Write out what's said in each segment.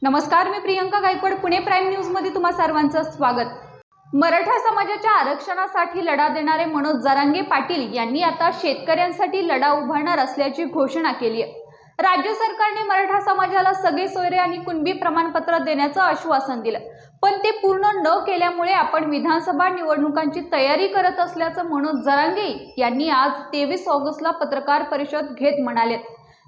नमस्कार, मी Priyanka Gaikwad, Pune prime news मध्ये तुम्हा सर्वांचं स्वागत। मराठा समाजाच्या आरक्षणासाठी लढा देणारे मनोज जरांगे पाटील यांनी आता शेतकऱ्यांसाठी लढा उभारणार असल्याची घोषणा केली आहे। राज्य सरकारने मराठा समाजाला सगळे सोयरे आणि कुणबी प्रमाणपत्र देण्याचं आश्वासन दिलं, पण ते पूर्ण न केल्यामुळे आपण विधानसभा निवडणुकांची तयारी करत असल्याचं मनोज जरांगे यांनी आज 23 ऑगस्टला पत्रकार परिषद घेत म्हणाले।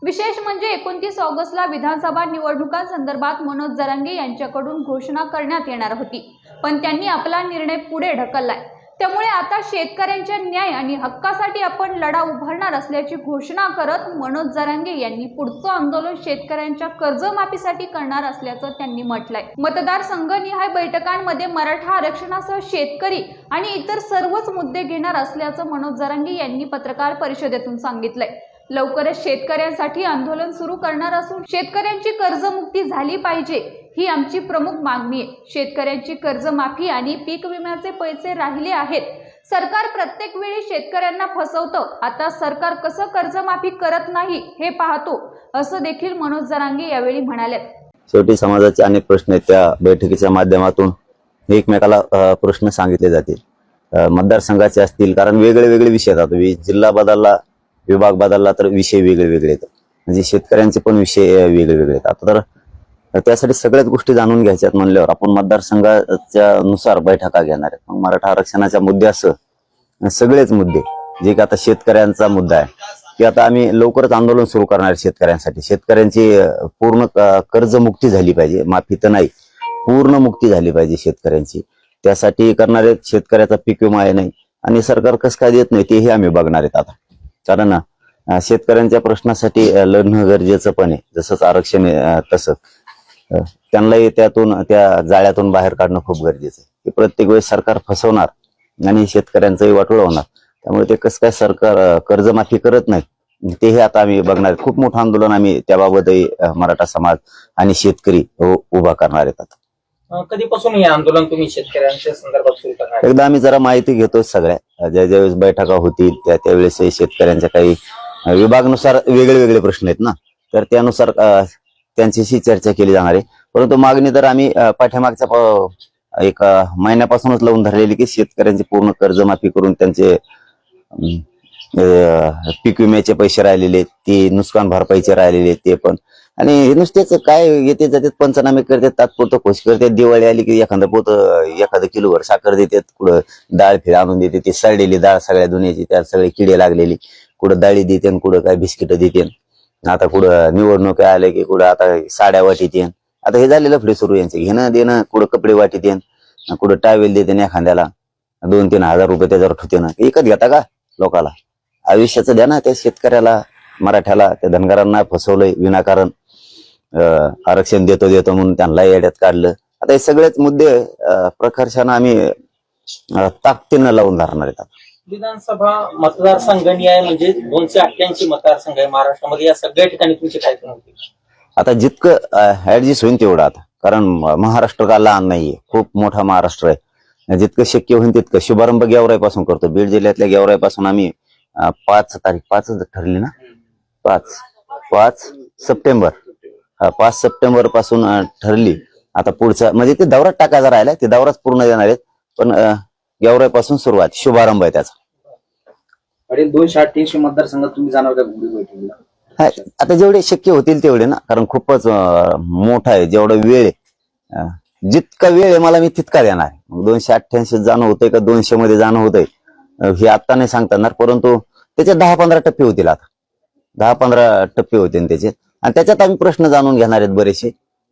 विशेष म्हणजे 29 ऑगस्टला विधानसभा निवडणुकांसंदर्भात मनोज जरांगे यांच्याकडून घोषणा करण्यात येणार होती, पण त्यांनी आपला निर्णय पुढे ढकललाय। त्यामुळे आता शेतकऱ्यांच्या न्याय आणि हक्कासाठी आपण लढा उभारणार असल्याची घोषणा करत मनोज जरांगे यांनी पुढचं आंदोलन शेतकऱ्यांच्या कर्जमाफीसाठी करणार असल्याचं त्यांनी म्हटलंय। मतदारसंघनिहाय बैठकांमध्ये मराठा आरक्षणासह शेतकरी आणि इतर सर्वच मुद्दे घेणार असल्याचं मनोज जरांगे यांनी पत्रकार परिषदेतून सांगितलंय। लवकरच शेतकऱ्यांसाठी आंदोलन सुरू करणार असून शेतकऱ्यांची कर्जमुक्ती झाली पाहिजे ही आमची प्रमुख मागणी आहे। शेतकऱ्यांची कर्जमाफी आणि पीक विम्याचे पैसे राहिले आहेत। सरकार प्रत्येक वेळी शेतकऱ्यांना फसवतं, आता सरकार कसं कर्जमाफी करत नाही हे पाहतो, असं देखील मनोज जरांगे यावेळी म्हणाले। शेवटी समाजाचे अनेक प्रश्न आहेत, त्या बैठकीच्या माध्यमातून एकमेकाला प्रश्न सांगितले जातील। मतदारसंघाचे असतील, कारण वेगळे वेगळे विषय आहेत। जिल्हा बदलला, विभाग बदलला तर विषय वेगळे वेगळे आहेत, म्हणजे शेतकऱ्यांचे पण विषय वेगळे वेगळे आहेत। आता तर त्यासाठी सगळ्याच गोष्टी जाणून घ्यायच्यात म्हणल्यावर आपण मतदारसंघाच्या नुसार बैठका घेणार आहेत। मग मराठा आरक्षणाच्या मुद्द्यासह सगळेच मुद्दे, जे की आता शेतकऱ्यांचा मुद्दा आहे की आता आम्ही लवकरच आंदोलन सुरू करणार आहे शेतकऱ्यांसाठी। शेतकऱ्यांची पूर्ण कर्जमुक्ती झाली पाहिजे, माफी तर नाही, पूर्ण मुक्ती झाली पाहिजे शेतकऱ्यांची। त्यासाठी करणारे शेतकऱ्याचा पीक विमा आहे नाही आणि सरकार कसं काय देत नाही तेही आम्ही बघणार आहेत आता, कारण शेतकऱ्यांच्या प्रश्नासाठी लढणं गरजेचं पण आहे। जसंच आरक्षण आहे तसं त्यांनाही त्यातून, त्या जाळ्यातून बाहेर काढणं खूप गरजेचं आहे। की प्रत्येक वेळेस सरकार फसवणार आणि शेतकऱ्यांचंही वाटोळं होणार, त्यामुळे ते कसं काय सरकार कर्जमाफी करत नाही तेही आता आम्ही बघणार आहेत। खूप मोठं आंदोलन आम्ही त्याबाबतही मराठा समाज आणि शेतकरी उभा करणार आहेत। आता कधीपासून हे आंदोलन तुम्ही शेतकऱ्यांच्या संदर्भात सुरू करणार? एकदा आम्ही जरा माहिती घेतो सगळ्या, ज्यावेळेस बैठका होतील त्यावेळेस शेतकऱ्यांच्या काही विभागानुसार वेगळे वेगळे प्रश्न आहेत ना, तर त्यानुसार त्यांच्याशी चर्चा केली जाणार आहे। परंतु मागणी तर आम्ही पाठीमागच्या एक महिन्यापासूनच लावून धरलेली की शेतकऱ्यांची पूर्ण कर्जमाफी करून त्यांचे पीक विम्याचे पैसे राहिलेले, ते नुकसान भरपाईचे राहिलेले ते पण, आणि हे नुसतेच काय येते जाते पंचनामे करतात, तात्पुरतं खुश करतात। दिवाळी आली की एखादं पोत, एखादं किलोवर साखर देतात, कुठं डाळ फिर आणून देते, ती सडलेली डाळ सगळ्या दुनियाची, त्यात सगळे किडे लागलेली, कुठं डाळी देते, कुठं काय बिस्किट देते। आता कुठं निवडणूक आले की कुठं आता साड्या वाटीत येन, आता हे झालेलं पुढे सुरू यांचे घेणं देणं, कुठं कपडे वाटीत येन, कुठं टावेल देते एखाद्याला 2-3 हजार रुपये त्याच्यावर ठेवते ना, एकच घेता का लोकाला? आयुष्याचं द्या ना त्या शेतकऱ्याला, मराठ्याला, त्या धनगरांना फसवलंय विनाकारण, आरक्षण देतो देतो म्हणून त्यांना येड्यात काढलं। आता हे सगळेच मुद्दे प्रकर्षानं आम्ही ताकदीनं लावून धरणार आहेत। विधानसभा मतदारसंघ न्याय म्हणजे 288 मतदारसंघ आहे महाराष्ट्रामध्ये, या सगळ्या ठिकाणी तुमची काय होती? आता जितकं ऍडजस्ट होईल तेवढं, आता कारण महाराष्ट्र का लहान नाहीये, खूप मोठा महाराष्ट्र आहे। जितकं शक्य होईल तितकं शुभारंभ गेवराईपासून करतो। बीड जिल्ह्यातल्या गेवराईपासून आम्ही 5 ठरली ना, 5 सप्टेंबर 5 सप्टेंबर पासून ठरली। आता पुढचा म्हणजे ते दौरात टाकायचा राहिला, ते दौराच पूर्ण देणार आहेत, पण गेवराईपासून सुरुवात, शुभारंभ आहे त्याचा। 288 मतदारसंघात तुम्ही जाणार का बैठकीला? आता जेवढे शक्य होतील तेवढे ना, कारण खूपच मोठा आहे, जेवढा वेळ आहे, जितका वेळ आहे मला मी तितका देणार आहे। 288 जाणं होतंय का 200 मध्ये जाणं होतंय हे आता नाही सांगता येणार, परंतु त्याचे 10-15 टप्पे होतील। आता 10-15 टप्पे होतील त्याचे, आणि त्याच्यात आम्ही प्रश्न जाणून घेणार आहेत बरेचसे।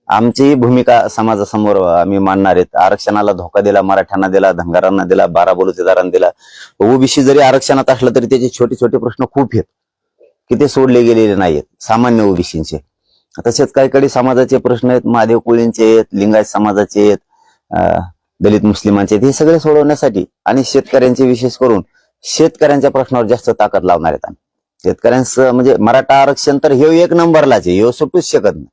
आमची भूमिका समाजासमोर आम्ही मांडणार आहेत। आरक्षणाला धोका दिला, मराठ्यांना दिला, धनगरांना दिला, 12 बलुतेदारांना दिला, ओबीसी जरी आरक्षणात असलं तरी त्याचे छोटे छोटे प्रश्न खूप आहेत की ते सोडले गेलेले नाहीत सामान्य ओबीसींचे। तसेच काही समाजाचे प्रश्न आहेत, महादेव कोळींचे आहेत, लिंगायत समाजाचे आहेत, दलित मुस्लिमांचे आहेत, हे सगळे सोडवण्यासाठी आणि शेतकऱ्यांचे विशेष करून शेतकऱ्यांच्या प्रश्नावर जास्त ताकद लावणार आहेत। शेतकऱ्यांचं म्हणजे मराठा आरक्षण तर हे एक नंबरलाच आहे, हे सुटूच शकत नाही।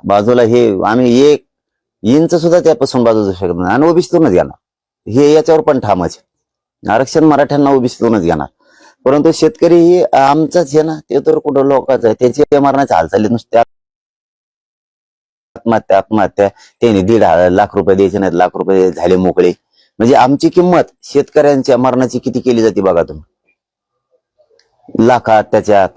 बाजूला हे आम्ही 1 इंच सुद्धा त्यापासून बाजू शकत नाही, आणि ओबीसीतूनच घेणार, हे याच्यावर पण ठामच आहे। आरक्षण मराठ्यांना ओबीसीतूनच घेणार, परंतु शेतकरी हे आमचाच आहे ना, ते तर कुठं लोकांचं आहे, त्याचे मारण्याच्या हालचाली नुसत्या आत्महत्या त्यांनी 1.5 लाख रुपये द्यायचे नाहीत, लाख रुपये झाले मोकळे. म्हणजे आमची किंमत शेतकऱ्यांच्या मरणाची किती केली जाते बघा तुम्ही, लाखात. त्याच्यात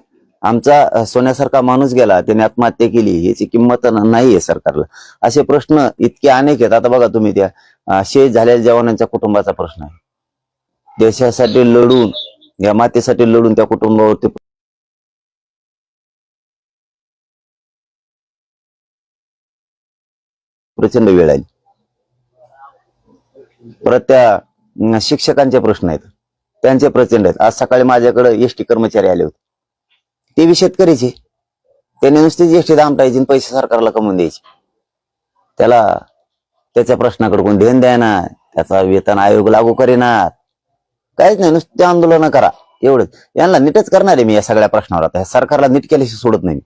आमचा सोन्यासारखा माणूस गेला, त्याने आत्महत्या केली, याची किंमत नाहीये सरकारला. असे प्रश्न इतके अनेक आहेत. आता बघा तुम्ही त्या शहीद झालेल्या जवानांच्या कुटुंबाचा प्रश्न आहे. देशासाठी लढून, या मातेसाठी लढून त्या कुटुंबावरती प्रचंड वेळ आली. परत त्या शिक्षकांचे प्रश्न आहेत, त्यांचे प्रचंड आहेत. आज सकाळी माझ्याकडे एसटी कर्मचारी आले होते, ते बी शेतकरीचे. त्यांनी नुसतीच एसटी दामटायची आणि पैसे सरकारला कमवून द्यायचे. त्याच्या प्रश्नाकडे कोण ध्यान द्यायना, त्याचा वेतन आयोग लागू करेना, काहीच नाही. नुसते आंदोलन करा एवढंच. यांना नीटच करणार आहे मी या सगळ्या प्रश्नावर. आता सरकारला नीट केल्याशी सोडत नाही.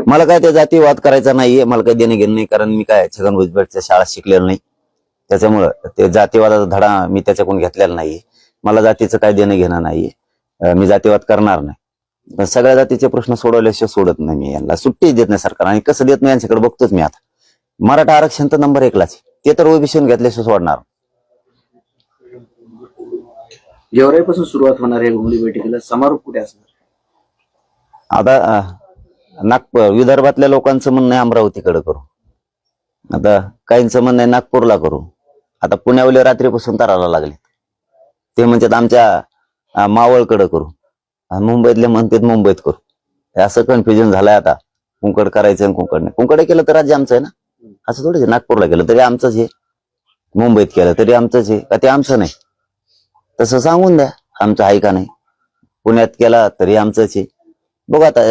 मला काय त्या जातीवाद करायचा नाहीये, मला काही देणं घेणं नाही, कारण मी काय छगन भुजबळच्या शाळा शिकलेलो नाही. त्याच्यामुळं ते जातीवादाचा धडा मी त्याच्याकडून घेतलेला नाहीये. मला जातीचं काय देणं घेणं नाहीये, मी जातीवाद करणार नाही. पण सगळ्या जातीचे प्रश्न सोडवल्याशिवाय सोडत नाही मी. यांना सुट्टी देत नाही सरकार, आणि कसं देत नाही यांच्याकडे बघतोच मी. आता मराठा आरक्षण तर नंबर 1लाच, ते तर ओबीसीहून घेतल्याशिवाय सोडणार. गेवराईपासून सुरुवात होणार आहे घोंगडी बैठकीला, समारोप कुठे असणार? आता नागपूर विदर्भातल्या लोकांचं म्हणणं आहे अमरावतीकडे करू, आता काहींचं म्हणणं आहे नागपूरला करू. आता पुण्यावले रात्रीपासून तरायला लागले, ते म्हणतात आमच्या मावळकडे करू, मुंबईतले म्हणतात मुंबईत करू. असं कन्फ्युजन झालंय आता. कुंकड करायचं आणि कुंकड नाही. कुंकड केलं तर राज्य आमचं आहे ना, असं थोडंच. नागपूरला केलं तरी आमचंच आहे, मुंबईत केलं तरी आमचंच आहे का ते आमचं नाही? तसं सांगून द्या, आमचं आहे का नाही. पुण्यात केला तरी आमचंच आहे. बघू आता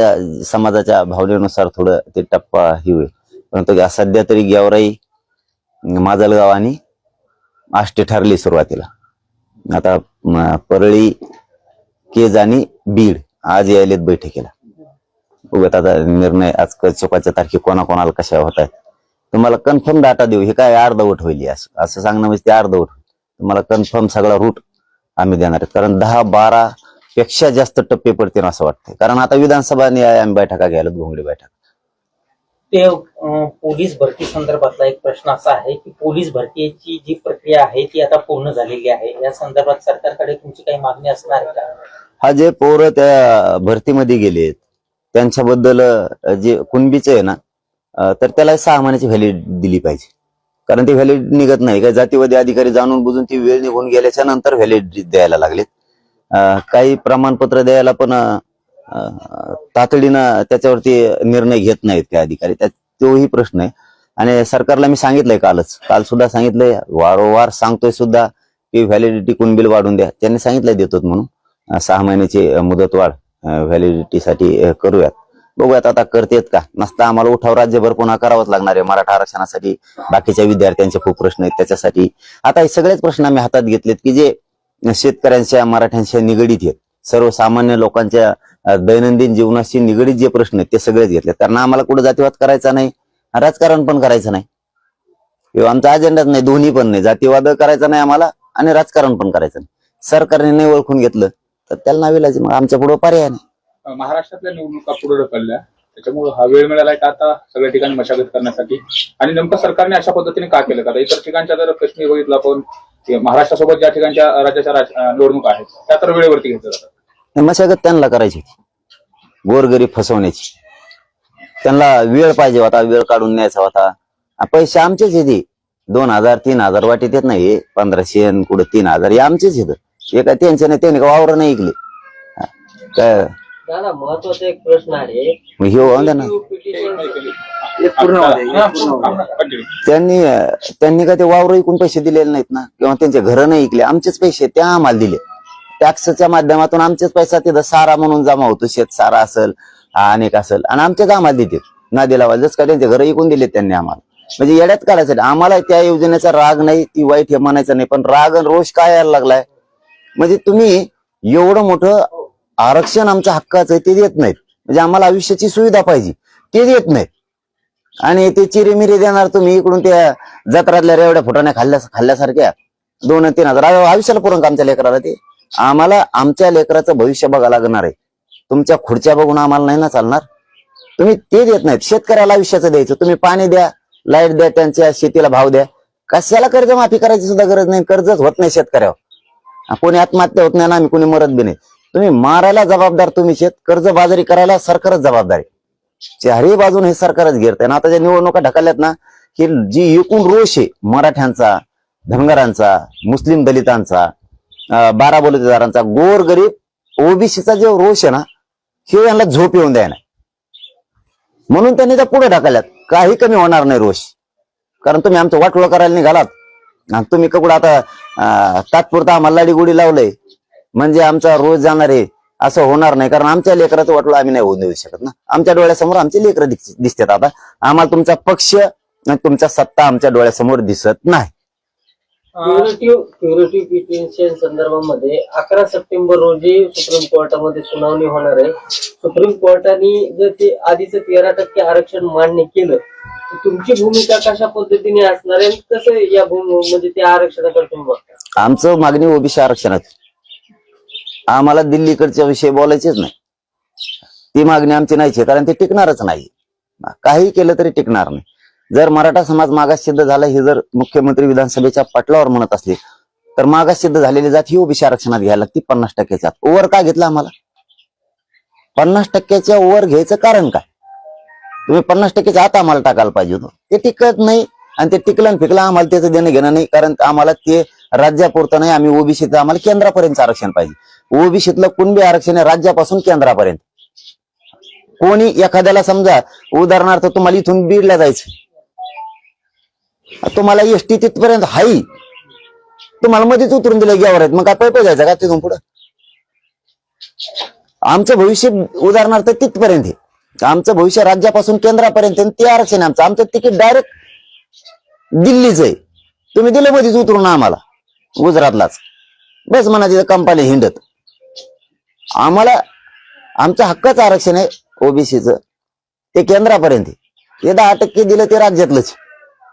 समाजाच्या भावनेनुसार थोडं ते टप्पा ही होईल. परंतु सध्या तरी गेवराई, माजलगाव आणि आष्टी ठरली सुरुवातीला. आता परळी, केज आणि बीड आज यायलेत बैठकीला. बघूयात आता निर्णय आज चुकाच्या तारखे कोणाकोणाला कशा होत आहेत. तुम्हाला कन्फर्म डाटा देऊ, हे काय अर्धवट होईल असं सांगणं म्हणजे ते अर्धवट होईल. तुम्हाला कन्फर्म सगळा रूट आम्ही देणार आहेत, कारण 10-12 पेक्षा जास्त टप्पे पडतील असं वाटतंय. कारण आता विधानसभा आम्ही बैठका घ्यायला, घोंगडी बैठक. ते पोलीस भरती संदर्भातला एक प्रश्न असा आहे की पोलीस भरतीची जी प्रक्रिया आहे ती आता पूर्ण झालेली आहे. या संदर्भात सरकारकडे तुमची काही मागणी असणार आहे का? हा, जे पोरं त्या भरतीमध्ये गेलेत त्यांच्याबद्दल जे कुणबीचे आहे ना, तर त्याला 6 महिन्याची व्हॅलिडिटी दिली पाहिजे. कारण ती व्हॅलिडिटी निघत नाही. काही जातीवादी अधिकारी जाणून बुजून ती वेळ निघून गेल्याच्या नंतर व्हॅलिडिटी द्यायला लागलेत. काही प्रमाणपत्र द्यायला पण तातडीनं त्याच्यावरती निर्णय घेत नाहीत ते अधिकारी. तोही प्रश्न आहे. आणि सरकारला मी सांगितलंय, काल सुद्धा सांगितलंय, वारंवार सांगतोय सुद्धा की व्हॅलिडिटी कुणबील वाढून द्या. त्यांनी सांगितलंय देतो म्हणून. 6 महिन्याची मुदतवाढ व्हॅलिडिटीसाठी करूयात. बघूयात आता करतेत का. नसता आम्हाला उठाव राज्यभर पुन्हा करावाच लागणार आहे. मराठा आरक्षणासाठी बाकीच्या विद्यार्थ्यांचे खूप प्रश्न आहेत. त्याच्यासाठी आता हे सगळेच प्रश्न आम्ही हातात घेतलेत की जे शेतकऱ्यांच्या, मराठ्यांच्या निगडीत आहेत. सर्वसामान्य लोकांच्या दैनंदिन जीवनाशी निगडीत जे प्रश्न आहेत ते सगळेच घेतलेत. कारण आम्हाला कुठे जातीवाद करायचा नाही, राजकारण पण करायचं नाही. किंवा आमचा अजेंडाच नाही, दोन्ही पण नाही. जातीवाद करायचा नाही आम्हाला आणि राजकारण पण करायचं नाही. सरकारने नाही ओळखून घेतलं तर त्याला नाविलाज, मग आमच्या पुढे पर्याय नाही. महाराष्ट्रातल्या निवडणुका पुढे ढकलल्या, त्याच्यामुळे हा वेळ मिळालाय का आता सगळ्या ठिकाणी मशागत करण्यासाठी? आणि नेमकं सरकारने अशा पद्धतीने का केलं? का इतर ठिकाणच्या जर कश्मीर बघितलं आपण, महाराष्ट्रासोबत ज्या ठिकाणच्या राज्याच्या निवडणुका आहेत त्या तर वेळेवरती घेतल्या जातात. मशागत त्यांना करायची होती, गोरगरीब फसवण्याची. त्यांना वेळ पाहिजे होता, वेळ काढून न्यायचा होता. पैसे आमचेच येते, 2000-3000 वाटीत येत नाही. 1500 कुठं 3000 हे आमचेच येतं. हे काय त्यांचं नाही, त्यांनी वावर नाही ऐकले काय. दादा, महत्वाचा एक प्रश्न आहे. हे होऊन द्या ना. त्यांनी काय ते वावर ऐकून पैसे दिलेले नाहीत ना, किंवा त्यांचे घर नाही ऐकले. आमचेच पैसे त्या आम्हाला दिले, टॅक्सच्या माध्यमातून आमचेच पैसा तिथं सारा म्हणून जमा होतो. शेत सारा असेल, अनेक असेल, आणि आमच्याच आम्हाला देते ना दिला. जसं काय त्यांचे घर ऐकून दिले त्यांनी आम्हाला. म्हणजे येड्यात काढायचं. आम्हाला त्या योजनेचा राग नाही, ती वाईट हे म्हणायचं नाही, पण राग आणि रोष काय यायला लागलाय. म्हणजे तुम्ही एवढं मोठं आरक्षण आमच्या हक्काचं आहे ते देत नाहीत. म्हणजे आम्हाला आयुष्याची सुविधा पाहिजे ते देत नाहीत. आणि ते चिरेमिरे देणार तुम्ही इकडून त्या जत्रातल्या रेवड्या फुटाण्या खाल्ल्यासारख्या 2-3 हजार आयुष्याला पुरंक आमच्या लेकराला. ते आम्हाला आमच्या लेकराचं भविष्य बघायला लागणार आहे. तुमच्या खुर्च्या बघून आम्हाला नाही ना चालणार. तुम्ही ते देत नाहीत. शेतकऱ्याला आयुष्याचं द्यायचं. तुम्ही पाणी द्या, लाईट द्या, त्यांच्या शेतीला भाव द्या. कशाला कर्जमाफी करायची सुद्धा गरज नाही. कर्जच होत नाही शेतकऱ्यावर. कोणी आत्महत्या होत नाही ना, आम्ही कोणी मरत बी नाही. तुम्ही मारायला जबाबदार तुम्ही शेत, कर्जबाजारी करायला सरकारच जबाबदार आहे. चारही बाजून हे सरकारच घेरते ना. आता ज्या निवडणुका ढकलल्यात ना, की जी एकूण रोष आहे मराठ्यांचा, धनगरांचा, मुस्लिम दलितांचा, बाराबोलीदारांचा, गोरगरीब ओबीसीचा जो रोष आहे ना, हे यांना झोप येऊन द्यायला, म्हणून त्यांनी त्या पुढे ढकलल्यात. काही कमी होणार नाही रोष, कारण तुम्ही आमचं वाटोळं करायला निघालात. आणि तुम्ही कुठं आता तात्पुरता आम्हाला लाडीगुडी लावलंय म्हणजे आमचा रोज जाणार आहे असं होणार नाही. कारण आमच्या लेकराचं वाटोळं आम्ही नाही होऊन देऊ शकत ना. आमच्या डोळ्यासमोर आमचे लेकरं दिसतात. आता आम्हाला तुमचा पक्ष आणि तुमचा सत्ता आमच्या डोळ्यासमोर दिसत नाही. प्युरिटी पिटिशन संदर्भामध्ये 11 सप्टेंबर रोजी सुप्रीम कोर्टामध्ये सुनावणी होणार आहे. सुप्रीम कोर्टाने जर ते आधीचं 13% आरक्षण मान्य केलं तर तुमची भूमिका कशा पद्धतीने असणार आहे, कसं या म्हणजे त्या आरक्षणाकडे तुम्ही बघता? आमचं मागणी ओबीसी आरक्षणाची. आम्हाला दिल्लीकडच्या विषयी बोलायचेच नाही. ती मागणी आमची नाहीची, कारण ते टिकणारच नाही. काही केलं तरी टिकणार नाही. जर मराठा समाज मागास सिद्ध झाला हे जर मुख्यमंत्री विधानसभेच्या पटलावर म्हणत असले तर मागास सिद्ध झालेली जात ही ओबीसी आरक्षणात घ्यायला लागती. 50%च्या ओव्हर का घेतला आम्हाला? 50%च्या ओव्हर घ्यायचं कारण काय? तुम्ही 50%च्या आत आम्हाला टाकायला पाहिजे होतं. ते टिकत नाही आणि ते टिकलं फिकलं आम्हाला त्याचं देणं घेणं नाही. कारण आम्हाला ते राज्यापुरतं नाही, आम्ही ओबीसीचं आम्हाला केंद्रापर्यंत आरक्षण पाहिजे. ओबीसीतलं कुणबी आरक्षण आहे राज्यापासून केंद्रापर्यंत. कोणी एखाद्याला समजा उदाहरणार्थ तुम्हाला इथून बीडला जायचं, तुम्हाला एसटी तिथपर्यंत हाई, तुम्हाला मध्येच उतरून दिलं गेवर आहेत, मग काय पैसे जायचं का तिथून पुढं? आमचं भविष्य उदाहरणार्थ तिथपर्यंत आहे. आमचं भविष्य राज्यापासून केंद्रापर्यंत ते आरक्षण आहे. आमचं तिकीट डायरेक्ट दिल्लीच आहे. तुम्ही दिलं मध्येच उतरून आम्हाला गुजरातलाच, बस म्हणा तिथं कंपनी हिंडत. आम्हाला आमचं हक्काचं आरक्षण आहे ओबीसीचं, ते केंद्रापर्यंत आहे. ते 10% दिलं ते राज्यातलंच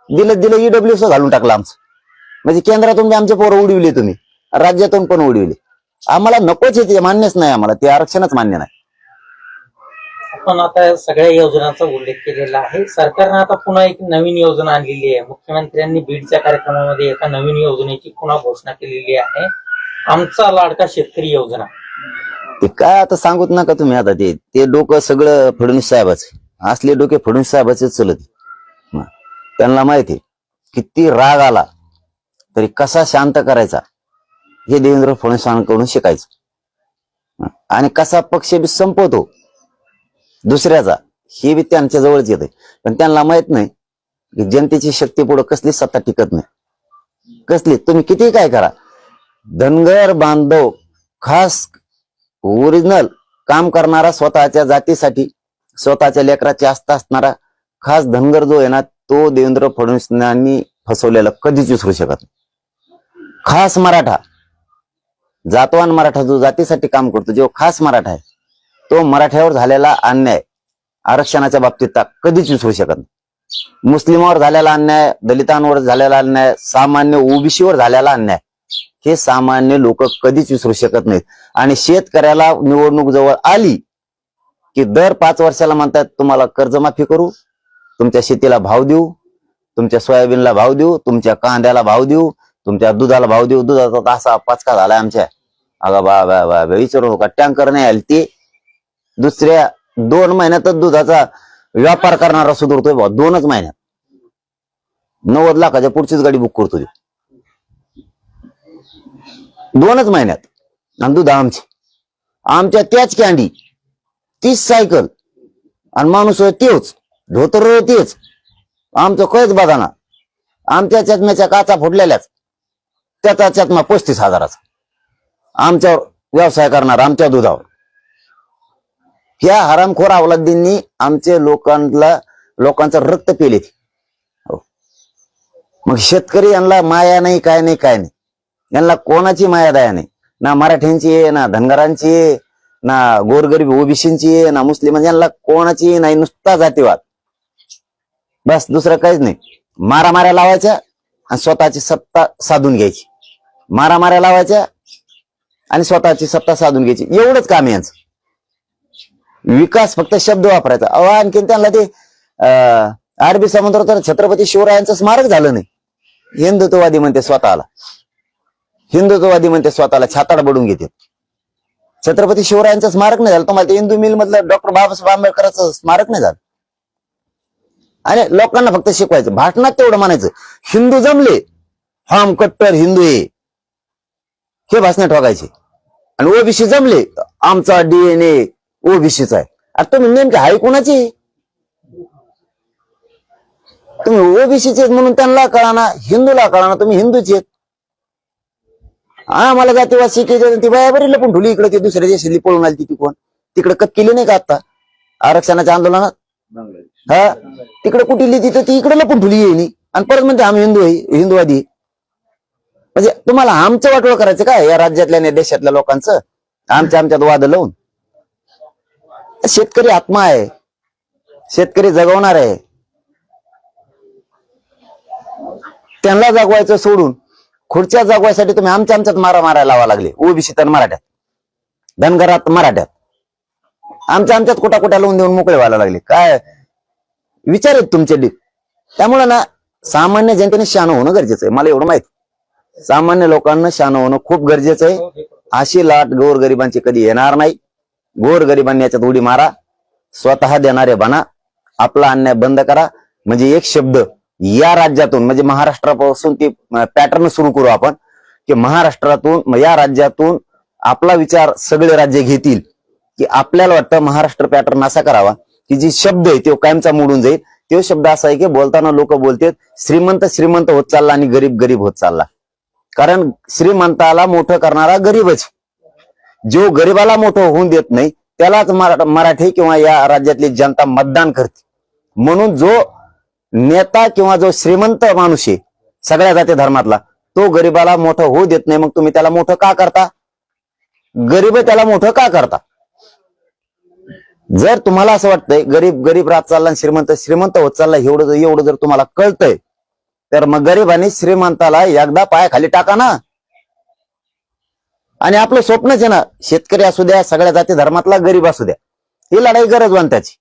दिलं ईडब्ल्यूस घालून टाकलं आमचं. म्हणजे केंद्रातून बी आमचे पोरं उडविले, तुम्ही राज्यातून पण उडविले. आम्हाला नकोच आहे, ते मान्यच नाही आम्हाला, ते आरक्षणच मान्य नाही. आपण आता सगळ्या योजनांचा उल्लेख केलेला आहे. सरकारनं आता पुन्हा एक नवीन योजना आणलेली आहे. मुख्यमंत्र्यांनी बीडच्या कार्यक्रमामध्ये एका नवीन योजनेची पुन्हा घोषणा केलेली आहे, आमचा लाडका शेतकरी योजना. ते काय आता सांगूच नका तुम्ही. आता ते डोकं सगळं फडणवीस साहेबाचं, असले डोके फडणवीस साहेबाचे चलत. त्यांना माहिती किती राग आला तरी कसा शांत करायचा हे देवेंद्र फडणवीसांकडून शिकायचं. आणि कसा पक्ष बी संपवतो दुसऱ्याचा हे बी त्यांच्या जवळच येते. पण त्यांना माहित नाही की जनतेची शक्ती पुढे कसली सत्ता टिकत नाही. कसली तुम्ही किती काय करा, धनगर बांधव खास ओरिजिनल काम करणारा, स्वतःच्या जातीसाठी स्वतःच्या लेकराची आस्था असणारा खास धनगर जो आहे ना, तो देवेंद्र फडणवीसांनी फसवलेला कधीच विसरू शकत नाही. खास मराठा, जातवान मराठा जो जातीसाठी काम करतो, जो खास मराठा आहे, तो मराठ्यावर झालेला अन्याय आरक्षणाच्या बाबतीत कधीच विसरू शकत नाही. मुस्लिमावर झालेला अन्याय, दलितांवर झालेला अन्याय, सामान्य ओबीसीवर झालेला अन्याय हे सामान्य लोक कधीच विसरू शकत नाहीत. आणि शेतकऱ्याला निवडणूक जवळ आली की दर 5 वर्षाला म्हणतात तुम्हाला कर्जमाफी करू, तुमच्या शेतीला भाव देऊ, तुमच्या सोयाबीनला भाव देऊ, तुमच्या कांद्याला भाव देऊ, तुमच्या दुधाला भाव देऊ. दुधाचा असा पचका झालाय आमच्या. अगं बा विचारू नका, टँकर नाही आले ते दुसऱ्या 2 महिन्यातच दुधाचा व्यापार करणारा सुधारतोय बा. 2च महिन्यात 90 लाखाच्या पुढचीच गाडी बुक करतो 2च महिन्यात. आणि दूध आमच्या त्याच कॅन्डी, 30 सायकल आणि माणूस तेच, धोतर तेच, आमचं कळच बघाना. आमच्या चष्म्याच्या काचा फुटलेल्याच, त्याचा चष्मा 35,000चा आमच्यावर व्यवसाय करणार, आमच्या दुधावर. ह्या हरामखोर अवलादींनी आमच्या लोकांचं रक्त पेले. मग शेतकरी यांना माया नाही, काय नाही, काय नाही. यांना कोणाची माया दया नाही, ना मराठ्यांची आहे, ना धनगरांची आहे, ना गोरगरीब ओबीसींची आहे, ना मुस्लिम, यांना कोणाची नाही. नुसता जातीवाद बस, दुसरं काहीच नाही. मारामाऱ्या लावायच्या आणि स्वतःची सत्ता साधून घ्यायची. मारामाऱ्या लावायच्या आणि स्वतःची सत्ता साधून घ्यायची, एवढंच काम आहे यांचं. विकास फक्त शब्द वापरायचा. आणखीन त्यांना ते अरबी समुद्र तर छत्रपती शिवरायांचं स्मारक झालं नाही. हिंदुत्ववादी म्हणते स्वतःला, हिंदुत्ववादी म्हणते स्वतःला, छाताड बडून घेते. छत्रपती शिवरायांचं स्मारक नाही झालं. तुम्हाला ते हिंदू मिल मधलं डॉक्टर बाबासाहेब आंबेडकरांचं स्मारक नाही झालं. आणि लोकांना फक्त शिकवायचं, भाषणात तेवढं म्हणायचं हिंदू जमले, हम कट्टर हिंदू आहे, हे भाषण ठोकायचे. आणि ओबीसी जमले, आमचा डीएनए ओबीसीचा आहे. आता तुम्ही नेमके हाय कोणाची? तुम्ही ओबीसीचे म्हणून त्यांना कळाना, हिंदूला कळाना, तुम्ही हिंदूचे आहेत. मला जातीवाद शिकायचे, ती बायाबरी लपून ठुली इकडे, ती दुसऱ्या देशातली पळून आली ती कोण तिकडे कत केली नाही का आता आरक्षणाच्या आंदोलनात? हा, तिकडे कुठली तिथं ती इकडे लपून ठुली येईनी आणि परत म्हणते आम्ही हिंदू आहे, हिंदूवादी. म्हणजे तुम्हाला आमचं वाटोळ करायचं काय या राज्यातल्या आणि देशातल्या लोकांचं? आमच्यात वाद लावून. शेतकरी आत्मा आहे, शेतकरी जगवणार आहे, त्यांना जगवायचं सोडून खुर्च्या जगवायसाठी तुम्ही आमच्यात मारायला लावा लागले. ओबीसी तर मराठ्यात, धनगरात मराठ्यात, आमच्यात कुठा लावून देऊन मोकळे व्हायला लागले. काय विचार आहेत तुमचे डीप? त्यामुळे ना सामान्य जनतेने शहाणं होणं गरजेचं आहे. मला एवढं माहिती, सामान्य लोकांना शहाणं होणं खूप गरजेचं आहे. अशी लाट गोरगरिबांची कधी येणार नाही. गोरगरिबांनी याच्यात उडी मारा, स्वतः देणारे बना, आपला अन्याय बंद करा. म्हणजे एक शब्द या राज्यातून, म्हणजे महाराष्ट्रापासून ती पॅटर्न सुरू करू आपण, की महाराष्ट्रातून या राज्यातून आपला विचार सगळे राज्य घेतील, की आपल्याला वाटतं महाराष्ट्र पॅटर्न असा करावा की जी शब्द आहे तो कायमचा मोडून जाईल. तो शब्द असा आहे की बोलताना लोक बोलतात श्रीमंत श्रीमंत होत चालला आणि गरीब गरीब होत चालला. कारण श्रीमंताला मोठं करणारा गरीबच, जो गरीबाला मोठं होऊन देत नाही त्यालाच मराठी किंवा या राज्यातली जनता मतदान करते. म्हणून जो नेता किंवा जो श्रीमंत माणूस आहे सगळ्या जाती धर्मातला, तो गरीबाला मोठं होऊ देत नाही. मग तुम्ही त्याला मोठं का करता? गरीब त्याला मोठं का करता? जर तुम्हाला असं वाटतंय गरीब गरीब राहत चालला आणि श्रीमंत श्रीमंत होत चालला, एवढं जर तुम्हाला कळतंय, तर मग गरीबाने श्रीमंताला एकदा पायाखाली टाका ना. आणि आपलं स्वप्नच आहे ना, शेतकरी असू द्या, सगळ्या जाती धर्मातला गरीब असू द्या, ही लढाई गरजवान त्याची.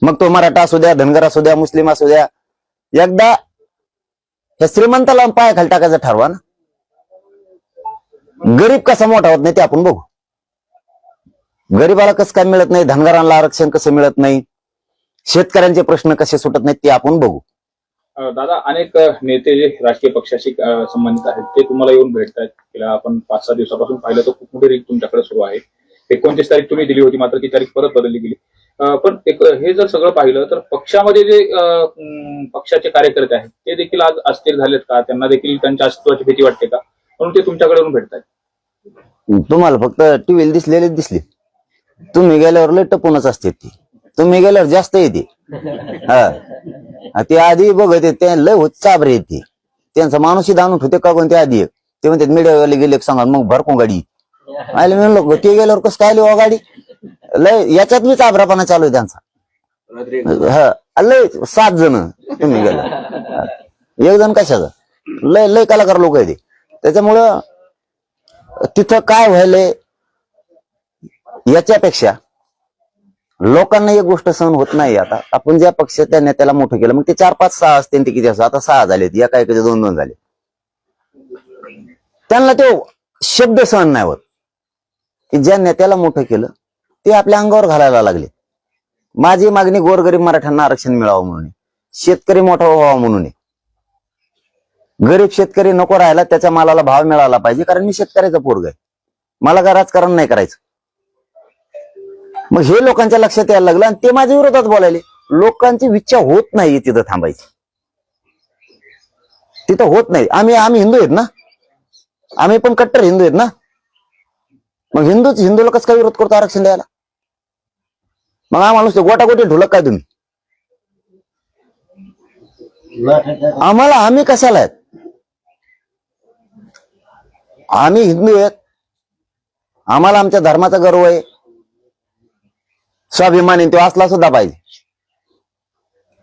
मग तो मराठा असू द्या, धनगर असू द्या, मुस्लिम असू द्या, एकदा या श्रीमंताला पायाखाली टाकायचं ठरवा ना. गरीब कसा मोठा होत नाही ते आपण बघू. गरीबाला कसं काय मिळत नाही, धनगरांना आरक्षण कसं मिळत नाही, शेतकऱ्यांचे प्रश्न कसे सुटत नाहीत ते आपण बघू. दादा, अनेक नेते जे राजकीय पक्षाशी संबंधित आहेत ते तुम्हाला येऊन भेटतात. गेल्या आपण 5-6 दिवसापासून पाहिलं तर खूप मोठी रीत तुमच्याकडे सुरू आहे. 29 तारीख तुम्ही दिली होती, मात्र ती तारीख परत बदलली गेली. पण हे जर सगळं पाहिलं तर पक्षामध्ये जे पक्षाचे कार्यकर्ते आहेत ते देखील आज अस्थिर झालेत का? त्यांना देखील त्यांच्या अस्तित्वाची भीती वाटते का? म्हणून ते तुमच्याकडे येऊन भेटतात. तुम्हाला फक्त टीव्हीला दिसले, तुम्ही गेल्यावर लय टपूनच असते ती, तुम्ही गेल्यावर जास्त येते. हा, ते आधी बघत ते लय होत चाबरे येते, त्यांचा माणूसही दाणून होते का कोणते आधी ते म्हणतात मीडियावाले गेले सांगा मग भरपूर गाडी आले. म्हणलो ते गेल्यावर कसं काय आली गाडी? लय याच्यात मी चाबरापणा चालू आहे त्यांचा. हा, लय 7 जण तुम्ही गेला, एक जण कशाचा? लय कलाकार लोक आहे ते. त्याच्यामुळं तिथं काय व्हायलंय याच्यापेक्षा लोकांना एक गोष्ट सहन होत नाही. आता आपण ज्या पक्षाच्या नेत्याला मोठं केलं, मग ते 4, 5, 6 असते ते किती असं, आता 6 झालेत, एका एकाचे 2-2 झाले. त्यांना तो शब्द सहन नाही होत की ज्या नेत्याला मोठं केलं ते आपल्या अंगावर घालायला लागले. माझी मागणी गोरगरीब मराठ्यांना आरक्षण मिळावं म्हणून, शेतकरी मोठा व्हावा म्हणून. गरीब शेतकरी नको राहायला, त्याच्या मालाला भाव मिळाला पाहिजे, कारण मी शेतकऱ्याचा पोरग आहे, मला काय राजकारण नाही करायचं. मग हे लोकांच्या लक्षात यायला लागलं आणि ते माझ्या विरोधात बोलायले. लोकांची इच्छा होत नाही तिथं थांबायची, तिथं होत नाही. आम्ही हिंदू आहेत ना, आम्ही पण कट्टर हिंदू आहेत ना. मग हिंदूला कसं काय विरोध करतो आरक्षण द्यायला? मग आम्हाला नुसतं गोटागोटी ढोलक काय तुम्ही? आम्ही कशाला आहेत? आम्ही हिंदू आहेत, आम्हाला आमच्या धर्माचा गर्व आहे, स्वाभिमानी तो असला सुद्धा पाहिजे.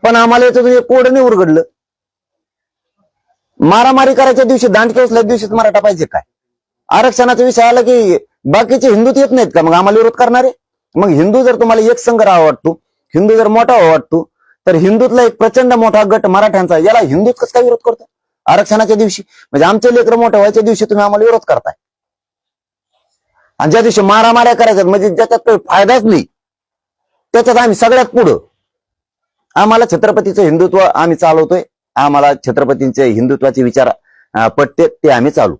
पण आम्हाला याचं कोड नाही उरगडलं. मारामारी करायच्या दिवशी, दांडके उचल्या दिवशीच मराठा पाहिजे काय? आरक्षणाचा विषय आला की बाकीचे हिंदूत येत नाहीत का? मग आम्हाला विरोध करणारे. मग हिंदू जर तुम्हाला एक संघ राहावा वाटतो, हिंदू जर मोठा व्हावा वाटतो, तर हिंदूतला एक प्रचंड मोठा गट मराठ्यांचा, याला हिंदूत कसं काय विरोध करतो आरक्षणाच्या दिवशी? म्हणजे आमचे लेकरं मोठे व्हायच्या दिवशी तुम्ही आम्हाला विरोध करताय, आणि ज्या दिवशी मारामाऱ्या करायच्यात म्हणजे ज्याच्यात काही फायदाच नाही त्याच्यात आम्ही सगळ्यात पुढं. आम्हाला छत्रपतीचं हिंदुत्व आम्ही चालवतोय, आम्हाला छत्रपतींचे हिंदुत्वाचे विचार पटते ते आम्ही चालू.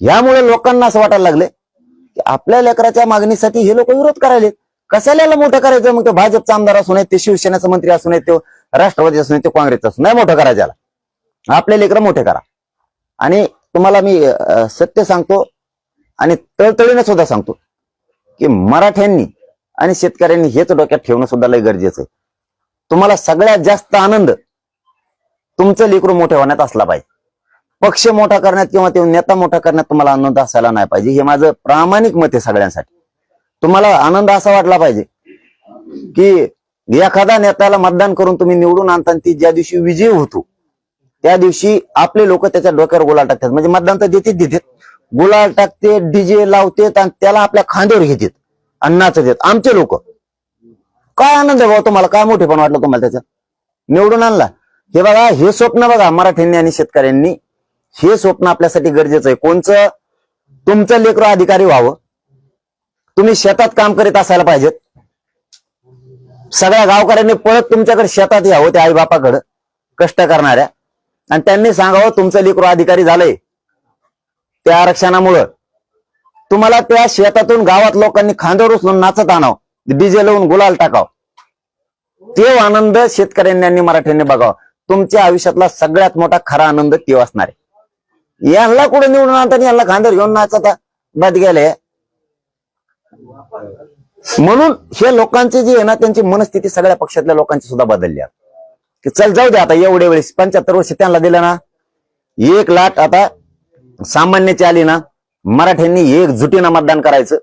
यामुळे लोकांना असं वाटायला लागले की आपल्या लेकराच्या मागणीसाठी हे लोक विरोध करायले. कशाला याला मोठं करायचं? मग ते भाजपचा आमदार असू नये, ते शिवसेनेचा मंत्री असू नये, ते राष्ट्रवादी असू नये, ते काँग्रेसचा असू, नाही मोठं करायचं याला. आपले लेकरं मोठे करा. आणि तुम्हाला मी सत्य सांगतो आणि तळतळीने सुद्धा सांगतो की मराठ्यांनी आणि शेतकऱ्यांनी हेच डोक्यात ठेवणं सुद्धा लय गरजेचं आहे. तुम्हाला सगळ्यात जास्त आनंद तुमचं लेकरू मोठे होण्यात असला पाहिजे. पक्ष मोठा करण्यात किंवा ते नेता मोठा करण्यात तुम्हाला आनंद असायला नाही पाहिजे. हे माझं प्रामाणिक मत आहे सगळ्यांसाठी. तुम्हाला आनंद असा वाटला पाहिजे की एखादा नेत्याला मतदान करून तुम्ही निवडून आणता, ती ज्या दिवशी विजयी होतो त्या दिवशी आपले लोक त्याच्या डोक्यावर गुलाल टाकतात. म्हणजे मतदान तर देतात, गुलाल टाकते, डीजे लावतात आणि त्याला आपल्या खांद्यावर घेतात आणि नाचतात आमचे लोक. काय आनंद आहे भाऊ तुम्हाला? काय मोठेपण वाटलं तुम्हाला त्याच्यात? निवडून आणला. हे बघा, हे स्वप्न बघा मराठ्यांनी आणि शेतकऱ्यांनी, हे स्वप्न आपल्यासाठी गरजेचं आहे. कोणचं? तुमचं लेकरं अधिकारी व्हावं, तुम्ही शेतात काम करीत असायला पाहिजेत, सगळ्या गावकऱ्यांनी पळत तुमच्याकडे शेतात यावं, त्या आईबापाकडं कष्ट करणाऱ्या, आणि त्यांनी सांगावं तुमचं लेकरू अधिकारी झालंय त्या आरक्षणामुळं. तुम्हाला त्या शेतातून गावात लोकांनी खांद्यावर उचलून नाचत आणावं, डीजे लावून गुलाल टाकाव. ते आनंद शेतकऱ्यांनी आणि मराठ्यांनी बघावं. तुमच्या आयुष्यातला सगळ्यात मोठा खरा आनंद ते असणार आहे. यांना कुठे निवडून आणताना यांना खांद्यावर घेऊन नाचता बाद गेले. म्हणून हे लोकांची जी आहे ना, त्यांची मनस्थिती सगळ्या पक्षातल्या लोकांची सुद्धा बदलली आहे की चल जाऊ दे आता, एवढे वेळेस 75 वर्ष त्यांना दिलं ना, 1 लाख आता सामान्याची आली ना, मराठ्यांनी एकजुटीनं मतदान करायचं,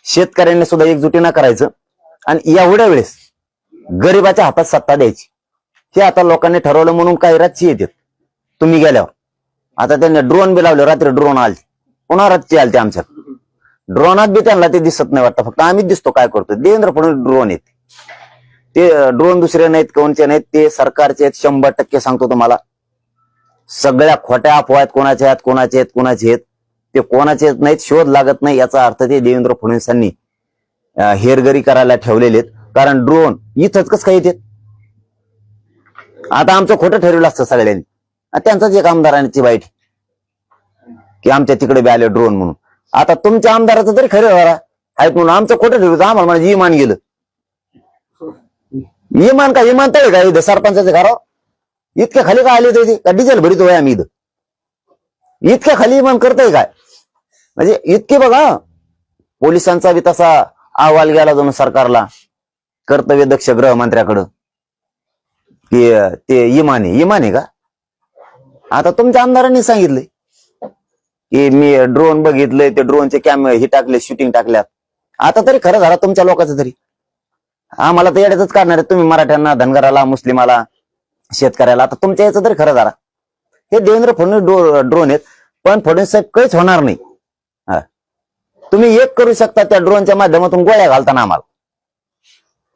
शेतकऱ्यांनी सुद्धा एकजुटीनं करायचं, आणि एवढ्या वेळेस गरिबाच्या हातात सत्ता द्यायची. हे आता लोकांनी ठरवलं म्हणून काही रातची येतात तुम्ही गेल्यावर. आता त्यांनी ड्रोन बी लावले, रात्री ड्रोन आले, पुन्हा रातची आलते आमच्यात. ड्रोनात बी त्यांना ते दिसत नाही वाटतं, फक्त आम्हीच दिसतो काय करतो. देवेंद्र फडणवीस ड्रोन येते, ते ड्रोन दुसरे नाहीत, कोणचे नाहीत, ते सरकारचे आहेत 100% सांगतो तुम्हाला. सगळ्या खोट्या अफवा आहेत, कोणाच्या आहेत कोणाचे आहेत कोणाचे आहेत, ते कोणाचे नाहीत, शोध लागत नाही. याचा अर्थ ते देवेंद्र फडणवीसांनी हेरगरी करायला ठेवलेले आहेत. कारण ड्रोन इथंच कसं काय येते? आता आमचं खोटं ठरवलं असतं सगळ्यांनी, त्यांचाच एक आमदारांची वाईट की आमच्या तिकडे बी आले ड्रोन म्हणून. आता तुमच्या आमदाराचं तरी खरं आहेत म्हणून आमचं खोटं ठरवलं, आम्हाला म्हणजे इमान गेलं. इमान का इमान तळे का इथं सरपंचाच्या घरावर इतक्या खाली काय आले होते का? डिझेल भरितो आहे आम्ही इथं, इतक्या खाली इमान करताय काय? म्हणजे इतके बघा, पोलिसांचा बी तसा अहवाल गेला जाऊन सरकारला, कर्तव्य दक्ष गृहमंत्र्याकडं, की ते इमान आहे का? आता तुमच्या आमदारांनी सांगितलंय की मी ड्रोन बघितलंय, ते ड्रोनचे कॅमेरे हे टाकले, शूटिंग टाकल्यात. आता तरी खरं झालं तुमच्या लोकांचं तरी. आम्हाला तर येड्यातच काढणार आहे तुम्ही, मराठ्यांना, धनगराला, मुस्लिमाला, शेतकऱ्याला. आता तुमच्या याचं तरी खरं झाला. हे देवेंद्र फडणवीस ड्रोन आहेत, पण फडणवीस साहेब काहीच होणार नाही. तुम्ही एक करू शकता, त्या ड्रोनच्या माध्यमातून गोळ्या घालताना आम्हाला.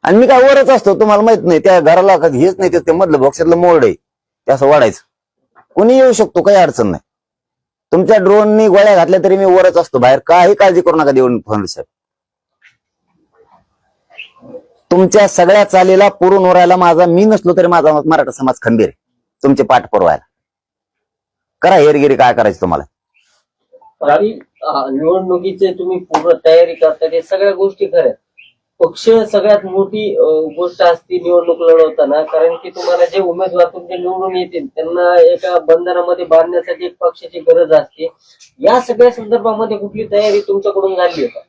आणि मी काय वरच असतो, तुम्हाला माहित नाही, त्या घराला हेच नाही, ते मधलं बॉक्सातलं मोर्ड आहे, ते असं वाढायचं. कोणी येऊ शकतो, काही अडचण नाही. तुमच्या ड्रोननी गोळ्या घातल्या तरी मी वरच असतो बाहेर, काही काळजी करू नका देवेंद्र फडणवीस साहेब. तुमच्या सगळ्या चालीला पुरून ओरायला माझा, मी नसलो तरी माझा मराठा समाज खंबीर आहे तुमचे पाठ पुरवायला. करा हेरगिरी काय करायची तुम्हाला. आणि निवडणुकीचे तुम्ही पूर्ण तयारी करता, ते सगळ्या गोष्टी खऱ्या. पक्ष सगळ्यात मोठी गोष्ट असते निवडणूक लढवताना, कारण की तुम्हाला जे उमेदवार तुमचे निवडून येतील त्यांना एका बंधनामध्ये बांधण्यासाठी एक पक्षाची गरज असते. या सगळ्या संदर्भामध्ये कुठली तयारी तुमच्याकडून झाली आहे का?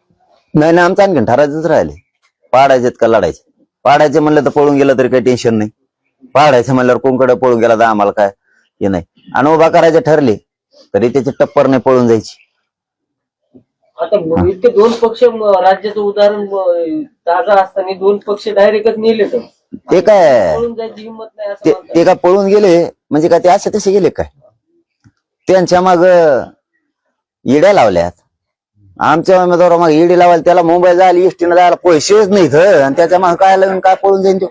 नाही, आमचं आणखी ठरायचंच राहिले. पाडायचे का लढायचे? पाडायचे म्हणलं तर पळून गेलं तरी काही टेन्शन नाही, पाडायचं म्हणल्यावर कोणकडे पळून गेला तर आम्हाला काय हे नाही. आणि उभा करायचे ठरले तरी त्याची टप्पर नाही पळून जायची. आता इतके 2 पक्ष, राज्याचं उदाहरण ताजा असताना 2 पक्ष डायरेक्टच नेले, तर ते काय पळून जायची हिंमत नाही असं म्हणतात. ते का पळून गेले म्हणजे काय? ते असे तसे गेले काय? त्यांच्या माग इड्या लावल्यात. आमच्या उमेदवार मग ईडी लावायला, त्याला मुंबई जायला, एसटीनं जायला पैसेच नाहीत, आणि त्याच्या मागे काय लावून काय पळून जाईन तो?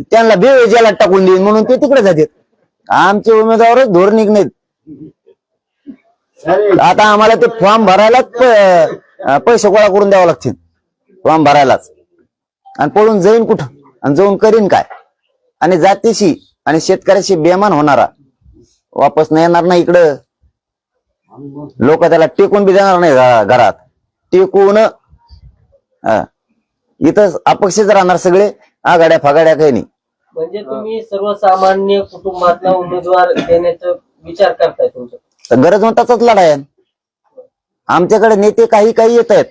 त्यांना बेवेजाला टाकून देईन म्हणून ते तिकडे जातात. आमचे उमेदवारच धोरणिक नाहीत. आता आम्हाला ते फॉर्म भरायलाच पैसे गोळा करून द्यावं लागतील, फॉर्म भरायलाच. आणि पळून जाईन कुठं आणि जाऊन करीन काय? आणि जातीशी आणि शेतकऱ्याशी बेमान होणारा वापस नाही येणार नाही इकडं. लोक त्याला टेकून बी देणार नाही घरात. टेकून इथं अपक्षच राहणार सगळे, आघाड्या फागाड्या काही नाही. म्हणजे तुम्ही सर्वसामान्य कुटुंबातला उमेदवार देण्याचा विचार करताय तुमचं? तर गरजवंताचाच लढा आहे. आमच्याकडे नेते काही काही येत आहेत,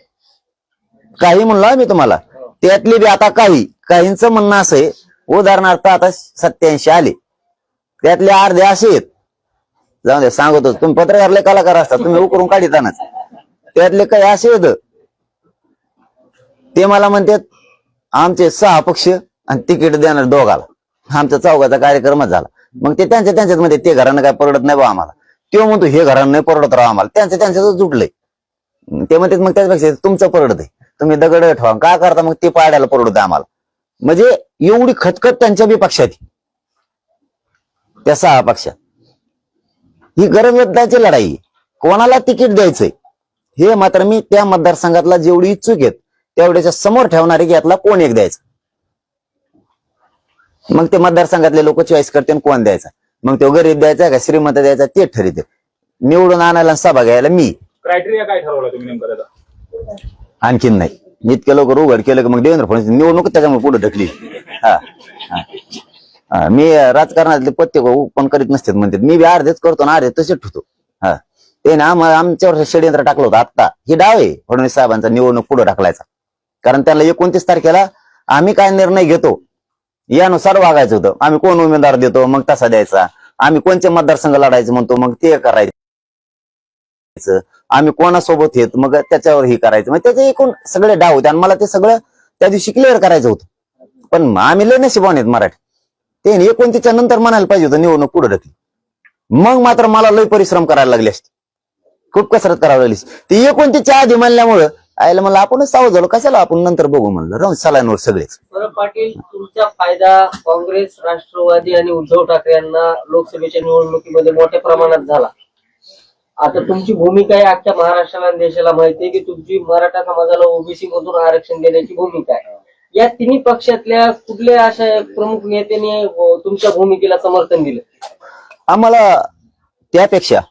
काही म्हणलो मी तुम्हाला. त्यातली बी आता काहींचं म्हणणं असं आहे, उदाहरणार्थ आता 87 आले, त्यातले अर्धे असे आहेत, जाऊ दे सांगतो, तुम्ही पत्रकारले कलाकार असतात, तुम्ही उकरून काढतानाच. त्यातले काही असे आहेत ते मला म्हणतात आमचे 6 पक्ष आणि तिकीट देणार दोघाला, आमचा चौघाचा कार्यक्रमच झाला. मग ते त्यांच्यात मध्ये ते घरानं काय परवडत नाही बा आम्हाला, तो म्हणतो हे घरानं नाही परवडत राहा आम्हाला, त्यांच्याच जुटलंय. ते म्हणतात मग त्याच्यापेक्षा तुमचं परवडत आहे, तुम्ही दगड ठेवा काय करता, मग ते पाडायला परवडत आम्हाला. म्हणजे एवढी खतखत त्यांच्या बी पक्षात, त्या 6 पक्षात. ही गरजवंताची लढाई, कोणाला तिकीट द्यायचंय हे मात्र मी त्या मतदारसंघातला जेवढी इच्छुक आहेत तेवढ्याच्या समोर ठेवणारे की यातला कोण एक द्यायचा. मग ते मतदारसंघातले लोक चॉईस करते कोण द्यायचा. मग तो गरीब द्यायचा का श्रीमंत द्यायचा ते ठरते. निवडून आणायला सभा घ्यायला मी. क्रायटेरिया काय ठरवला तुम्ही नेमका त्याचा? आणखीन नाही, इतक्या लवकर उघड केलं की मग देवेंद्र फडणवीस निवडणूक त्याच्यामुळे पुढे ढकली. मी राजकारणातले पत्ते पण करीत नसतात म्हणतात, मी बी अर्धेच करतो ना अर्धे तसेच ठेवतो. ते ना आमच्यावर षडयंत्र टाकलं होतं. आता ही डाव आहे फडणवीस साहेबांचा निवडणूक पुढे ढकलायचा. कारण त्याला 29 तारखेला आम्ही काय निर्णय घेतो यानुसार वागायचं होतं. आम्ही कोण उमेदवार देतो मग तसा द्यायचा, आम्ही कोणते मतदारसंघ लढायचं म्हणतो मग ते करायचं, आम्ही कोणासोबत येत मग त्याच्यावर हे करायचं. मग त्याचे एकूण सगळे डाव होते आणि मला ते सगळं त्या दिवशी क्लिअर करायचं होतं. पण आम्ही लय नशिबान आहेत मराठी, ते 29च्या नंतर म्हणायला पाहिजे होतं निवडणूक पुढे ढकली. मग मात्र मला लय परिश्रम करायला लागले असते, खूप कसरत करावी लागली. ती 29च्या आधी म्हणल्यामुळं आयला म्हणलं आपणच सावध झालो, कशाला आपण नंतर बघू म्हणलं, राहून सलाईनवर सगळेच. बरं पाटील, तुमचा फायदा काँग्रेस, राष्ट्रवादी आणि उद्धव ठाकरे यांना लोकसभेच्या निवडणुकीमध्ये मोठ्या प्रमाणात झाला. आता तुमची भूमिका आहे अख्ख्या महाराष्ट्राला आणि देशाला माहिती आहे की तुमची मराठा समाजाला ओबीसी मधून आरक्षण देण्याची भूमिका आहे. या तिन्ही पक्षातल्या कुठल्या अशा प्रमुख नेत्यांनी तुमच्या भूमिकेला समर्थन दिलं? आम्हाला त्यापेक्षा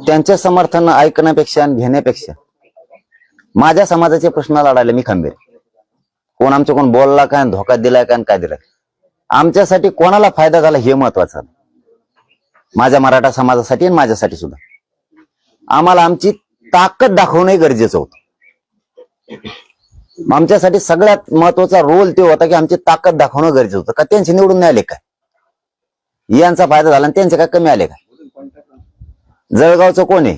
त्यांचं समर्थन ऐकण्यापेक्षा आणि घेण्यापेक्षा माझ्या समाजाचे प्रश्न लढायला मी खंबीर. कोण आमच्या कोण बोलला काय, धोका दिलाय काय, काय दिलाय, आमच्यासाठी कोणाला फायदा झाला हे महत्वाचं. माझ्या मराठा समाजासाठी आणि माझ्यासाठी सुद्धा आम्हाला आमची ताकद दाखवणं गरजेचं होतं. आमच्यासाठी सगळ्यात महत्वाचा रोल ते होता की आमची ताकद दाखवणं गरजेचं होतं. का त्यांचे निवडून नाही आले काय, यांचा फायदा झाला आणि त्यांचे काय कमी आले काय? जळगावचं कोण आहे,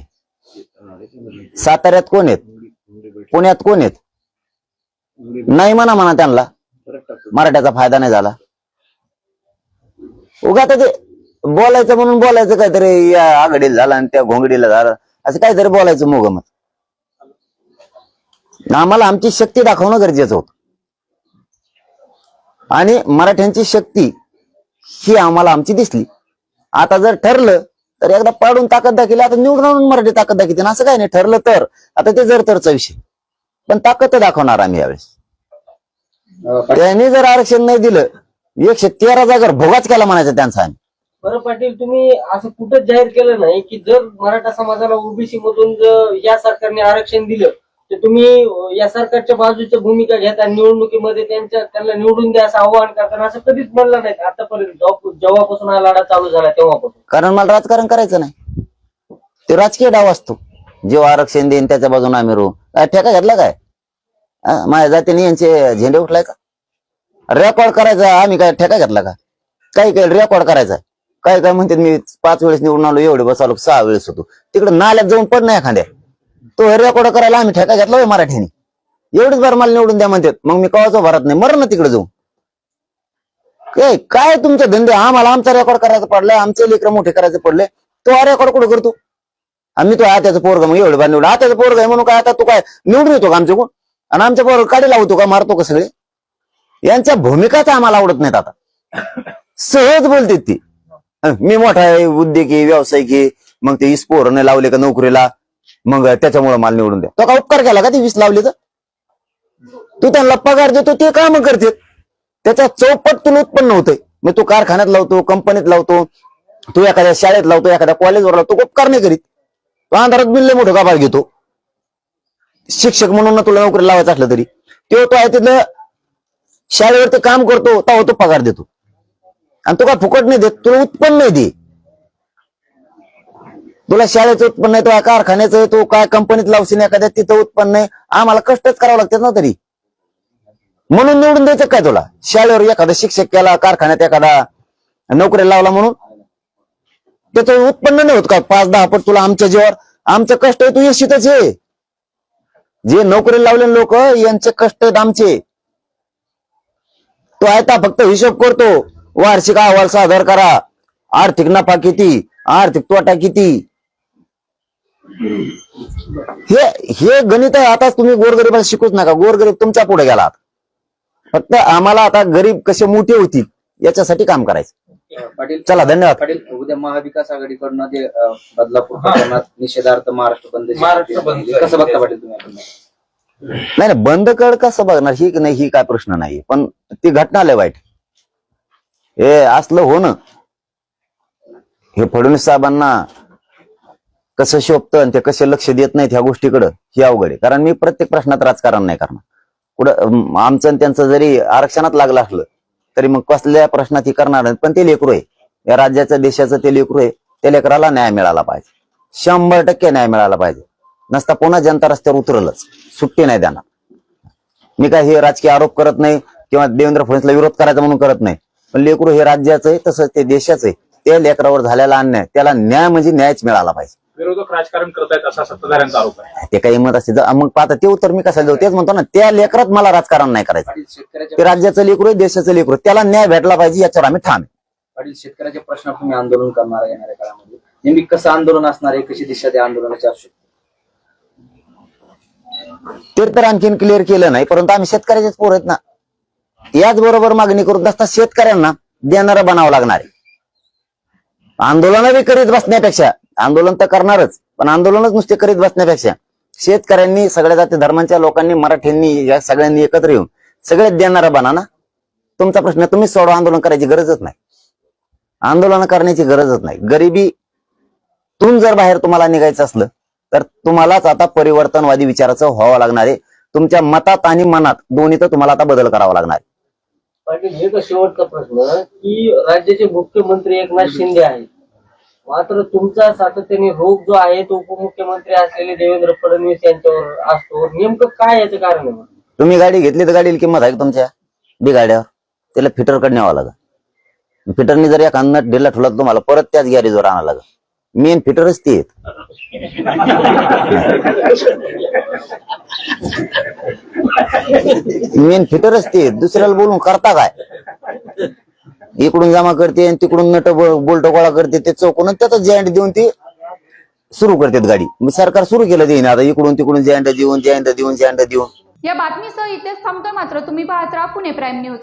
साताऱ्यात कोण आहेत, पुण्यात कोण आहेत, नाही म्हणा त्यांना मराठ्याचा फायदा नाही झाला. उगा तर ते बोलायचं म्हणून बोलायचं काहीतरी, या आघाडीला झाला आणि त्या घोंगडीला झालं असं काहीतरी बोलायचं मोगमत. आम्हाला आमची शक्ती दाखवणं गरजेचं होतं आणि मराठ्यांची शक्ती ही आम्हाला आमची दिसली. आता जर ठरलं तर एकदा पाडून ताकद दाखवली, आता निवडून आणून मराठी ताकद दाखवते ना, असं काही नाही. ठरलं तर आता ते जर तरचा विषय, पण ताकद दाखवणार आम्ही यावेळेस. त्यांनी जर आरक्षण नाही दिलं 113 जागेवर भोगाच केला म्हणायचं त्यांचा. आम्ही बरं पाटील, तुम्ही असं कुठंच जाहीर केलं नाही की जर मराठा समाजाला ओबीसी मधून जर या सरकारने आरक्षण दिलं तर तुम्ही या सरकारच्या बाजूची भूमिका घेता, निवडणुकीमध्ये त्यांना निवडून द्या असं आव्हान करताना असं कधीच म्हणलं नाही आतापर्यंत, जेव्हापासून हा लढा चालू झाला तेव्हापासून. कारण मला राजकारण करायचं नाही, ते राजकीय डाव असतो. जेव्हा आरक्षण देईन त्याच्या बाजूने आम्ही रो काय ठेका घेतला काय, माझ्या जातीने यांचे झेंडे उठलाय का, रेकॉर्ड करायचा आम्ही काय ठेका घेतला का, काही रेकॉर्ड करायचा. काय काय म्हणतात मी 5 वेळेस निवडून आलो, एवढे बस आलो, 6 वेळेस होतो, तिकडे नाल्यात जाऊन पड नाही एखाद्या, तो रेकॉर्ड करायला आम्ही ठेका घेतला मराठ्याने. एवढीच बार मला निवडून द्या म्हणतात, मग मी कवाचं भरत नाही, मर ना तिकडे जाऊन. काय तुमचे धंदे, आम्हाला आमचा रेकॉर्ड करायचं पडलाय, आमचे लेकर मोठे करायचे पडले, तो हा रेकॉर्ड कुठे करतो आम्ही? तो त्याचं पोरग मग एवढे बार निवड, त्याचं पोरग आहे म्हणून काय आता तू काय निवडून येतो का आमच्याकडून, आणि आमच्या पोरग काढी लावतो का, मारतो का सगळे? यांच्या भूमिकाच आम्हाला आवडत नाहीत. आता सहज बोलते ती, मी मोठा आहे, उद्योगी, व्यावसायिक आहे, मग ते पोरने लावले का नोकरीला, मग त्याच्यामुळे मला निवडून द्या. तो का उपकार केला का ती 20 लावली तर? तू त्यांना पगार देतो, ते काम करते, त्याच्या चौपट तुला उत्पन्न होतंय. मग तू कारखान्यात लावतो, कंपनीत लावतो, तू एखाद्या शाळेत लावतो, एखाद्या कॉलेजवर लावतो, उपकार नाही करीत. तो अंधारात बिल्ले मोठं काबार घेतो. शिक्षक म्हणून तुला नोकरी लावायचं असलं तरी तो आहे तिथलं शाळेवरती काम करतो, तेव्हा तो पगार देतो. आणि तो काय फुकट नाही देत, तुला उत्पन्न नाही दे. तुला शाळेचं उत्पन्न आहे, तो कारखान्याचं आहे, तो काय कंपनीत लावशील एखाद्या, तिथं उत्पन्न नाही. आम्हाला कष्टच करावं लागतात ना तरी, म्हणून निवडून द्यायचं काय तुला? शाळेवर एखादा शिक्षक केला, कारखान्यात एखादा नोकरी लावला म्हणून त्याचं उत्पन्न नाही होत का 5-10 पट तुला आमच्या जीवावर? आमचं कष्ट आहे, तू यशितच आहे. जे नोकरी लावलेले लोक यांचे कष्ट आहेत आमचे. तो आहे फक्त हिशोब करतो, वार्षिक अहवाल सादर करा, आर्थिक नफा किती, आर्थिक तोटा किती, हे गणित आहे. आता तुम्ही गोरगरीबाला शिकूच नका, गोरगरीब तुमच्या पुढे गेला. फक्त आम्हाला आता गरीब कसे मोठे होतील याच्यासाठी काम करायचं. पाटील, चला, धन्यवाद. पाटील, उद्या महाविकास आघाडीकडनं जे बदलापूर प्रकरणात निषेधार्थ महाराष्ट्र बंद कसं बघता पाटील तुम्ही? नाही बंद कर कसं बघणार, ही नाही, ही काय प्रश्न नाही, पण ती घटना लय वाईट. हे असलं होणं, हे फडणवीस साहेबांना कसं शोभतं आणि ते कसे लक्ष देत नाहीत ह्या गोष्टीकडे, ही अवघड आहे. कारण मी प्रत्येक प्रश्नात राजकारण नाही करणार. पुढं आमचं त्यांचं जरी आरक्षणात लागलं असलं तरी मग कसल्या प्रश्नात ही करणार नाही. पण ते लेकरू आहे, या राज्याचं देशाचं ते लेकरू आहे. त्या लेकराला न्याय मिळाला पाहिजे, 100% न्याय मिळाला पाहिजे. नसता पुन्हा जनता रस्त्यावर उतरलच, सुट्टी नाही देणार. मी काय हे राजकीय आरोप करत नाही किंवा देवेंद्र फडणवीसला विरोध करायचा म्हणून करत नाही, पण लेकरू हे राज्याचं आहे, तसंच ते देशाचं आहे. त्या लेकरावर झालेला अन्याय, त्याला न्याय म्हणजे न्यायच मिळाला पाहिजे. विरोधक राजकारण करतायत असा सत्ताधाऱ्यांचा आरोप आहे. ते काही मत असते, मग पाहता ते उत्तर मी कशाला देऊ? तेच म्हणतो ना, त्या लेकरात मला राजकारण नाही करायचं. पाटील, ते राज्याचं लेकरू आहे, देशाचं लेकरू आहे, त्याला न्याय भेटला पाहिजे, याच्यावर आम्ही ठाम आहे. पाटील, शेतकऱ्याच्या प्रश्नावर तुम्ही आंदोलन करणार आहे येणाऱ्या काळामध्ये, नेमकी कसं आंदोलन असणार आहे, कशी दिशा त्या आंदोलनाची असू शकते? ते तर आणखीन क्लिअर केलं नाही, परंतु आम्ही शेतकऱ्याचेच पोर आहेत ना. याच बरोबर मागणी करून असता शेतकऱ्यांना देणारं बनावं लागणार आहे. आंदोलन बी करीत बसण्यापेक्षा, आंदोलन तर करणारच, पण आंदोलनच नुसते करीत बसण्यापेक्षा शेतकऱ्यांनी, सगळ्या जाती धर्मांच्या लोकांनी, मराठ्यांनी, या सगळ्यांनी एकत्र येऊन सगळेच देणारं बना ना. तुमचा प्रश्न तुम्हीच सोडवा, आंदोलन करायची गरजच नाही, आंदोलन करण्याची गरजच नाही. गरिबीतून जर बाहेर तुम्हाला निघायचं असलं तर तुम्हालाच आता परिवर्तनवादी विचाराचं व्हावं लागणार आहे. तुमच्या मतात आणि मनात दोन्ही तर तुम्हाला आता बदल करावा लागणार आहे. पाटील, हे तर शेवटचा प्रश्न की राज्याचे मुख्यमंत्री एकनाथ शिंदे आहेत, मात्र तुमचा सातत्याने रोग जो आहे तो उपमुख्यमंत्री असलेले देवेंद्र फडणवीस यांच्यावर असतो. नेमकं काय याचं कारण आहे? तुम्ही गाडी घेतली तर गाडीला किंमत आहे का तुमच्या बी गाड्यावर? त्याला फिटरकडे न्यावं लागेल. फिटरने जर एखादा नट ढिला ठेवला तुम्हाला परत त्याच गॅरेजवर आणावं लागेल. मेन फिटरच ते मेन फिटरच ते, दुसऱ्याला बोलून करता काय? इकडून जमा करते आणि तिकडून नट बोल्ट गोळा करते, ते चौकून त्याचा जॉईंट देऊन ती सुरू करतात गाडी. मी सरकार सुरू केलं देईन आता, इकडून तिकडून जॉईंट देऊन. या बातमीसह इथेच थांबतोय, मात्र तुम्ही पाहत राहा पुणे प्राईम न्यूज.